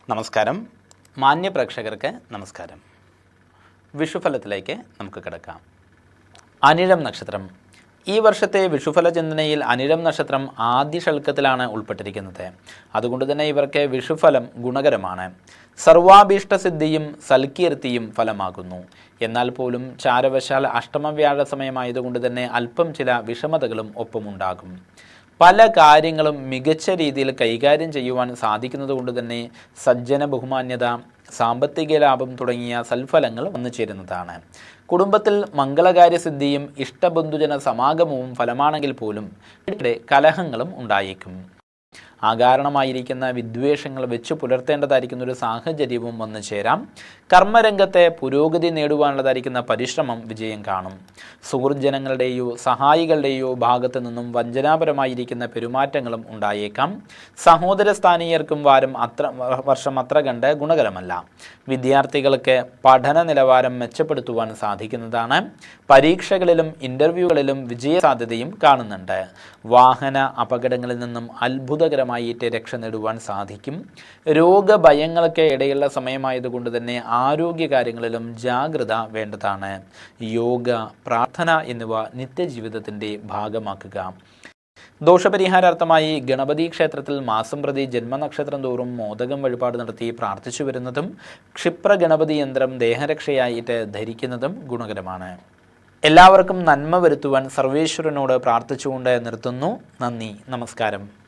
നമസ്കാരം. മാന്യ പ്രേക്ഷകർക്ക് നമസ്കാരം. വിഷുഫലത്തിലേക്ക് നമുക്ക് കിടക്കാം. അനിഴം നക്ഷത്രം. ഈ വർഷത്തെ വിഷുഫല ചിന്തനയിൽ അനിഴം നക്ഷത്രം ആദ്യ ഷൽക്കത്തിലാണ് ഉൾപ്പെട്ടിരിക്കുന്നത്. അതുകൊണ്ട് തന്നെ ഇവർക്ക് വിഷുഫലം ഗുണകരമാണ്. സർവാഭീഷ്ടസിദ്ധിയും സൽകീർത്തിയും ഫലമാകുന്നു. എന്നാൽ പോലും ചാരവശാൽ അഷ്ടമവ്യാഴ സമയമായതുകൊണ്ട് തന്നെ അല്പം ചില വിഷമതകളും ഒപ്പമുണ്ടാകും. പല കാര്യങ്ങളും മികച്ച രീതിയിൽ കൈകാര്യം ചെയ്യുവാൻ സാധിക്കുന്നത് കൊണ്ട് തന്നെ സജ്ജന ബഹുമാന്യത, സാമ്പത്തിക ലാഭം തുടങ്ങിയ സൽഫലങ്ങൾ വന്നു ചേരുന്നതാണ്. കുടുംബത്തിൽ മംഗളകാര്യസിദ്ധിയും ഇഷ്ടബന്ധുജന സമാഗമവും ഫലമാണെങ്കിൽ പോലും ഇവിടെ കലഹങ്ങളും ഉണ്ടായേക്കും. അകാരണമായിരിക്കുന്ന വിദ്വേഷങ്ങൾ വെച്ച് പുലർത്തേണ്ടതായിരിക്കുന്ന ഒരു സാഹചര്യവും വന്നു ചേരാം. കർമ്മരംഗത്തെ പുരോഗതി നേടുവാനുള്ളതായിരിക്കുന്ന പരിശ്രമം വിജയം കാണും. സുഹൃജനങ്ങളുടെയോ സഹായികളുടെയോ ഭാഗത്തു നിന്നും വഞ്ചനാപരമായിരിക്കുന്ന പെരുമാറ്റങ്ങളും ഉണ്ടായേക്കാം. സഹോദര സ്ഥാനീയർക്കും വർഷം അത്ര കണ്ട് ഗുണകരമല്ല. വിദ്യാർത്ഥികൾക്ക് പഠന നിലവാരം മെച്ചപ്പെടുത്തുവാൻ സാധിക്കുന്നതാണ്. പരീക്ഷകളിലും ഇൻ്റർവ്യൂകളിലും വിജയസാധ്യതയും കാണുന്നുണ്ട്. വാഹന അപകടങ്ങളിൽ നിന്നും അത്ഭുതകരമായിട്ട് രക്ഷ നേടുവാൻ സാധിക്കും. രോഗഭയങ്ങൾക്ക് ഇടയുള്ള സമയമായതുകൊണ്ട് തന്നെ ആരോഗ്യകാര്യങ്ങളിലും ജാഗ്രത വേണ്ടതാണ്. യോഗ, പ്രാർത്ഥന എന്നിവ നിത്യജീവിതത്തിൻ്റെ ഭാഗമാക്കുക. ദോഷപരിഹാരാർത്ഥമായി ഗണപതി ക്ഷേത്രത്തിൽ മാസം പ്രതി ജന്മനക്ഷത്രം തോറും മോദകം വഴിപാട് നടത്തി പ്രാർത്ഥിച്ചു വരുന്നതും ക്ഷിപ്ര ഗണപതി യന്ത്രം ദേഹരക്ഷയായിട്ട് ധരിക്കുന്നതും ഗുണകരമാണ്. എല്ലാവർക്കും നന്മ വരുത്തുവാൻ സർവേശ്വരനോട് പ്രാർത്ഥിച്ചുകൊണ്ട് നിർത്തുന്നു. നന്ദി, നമസ്കാരം.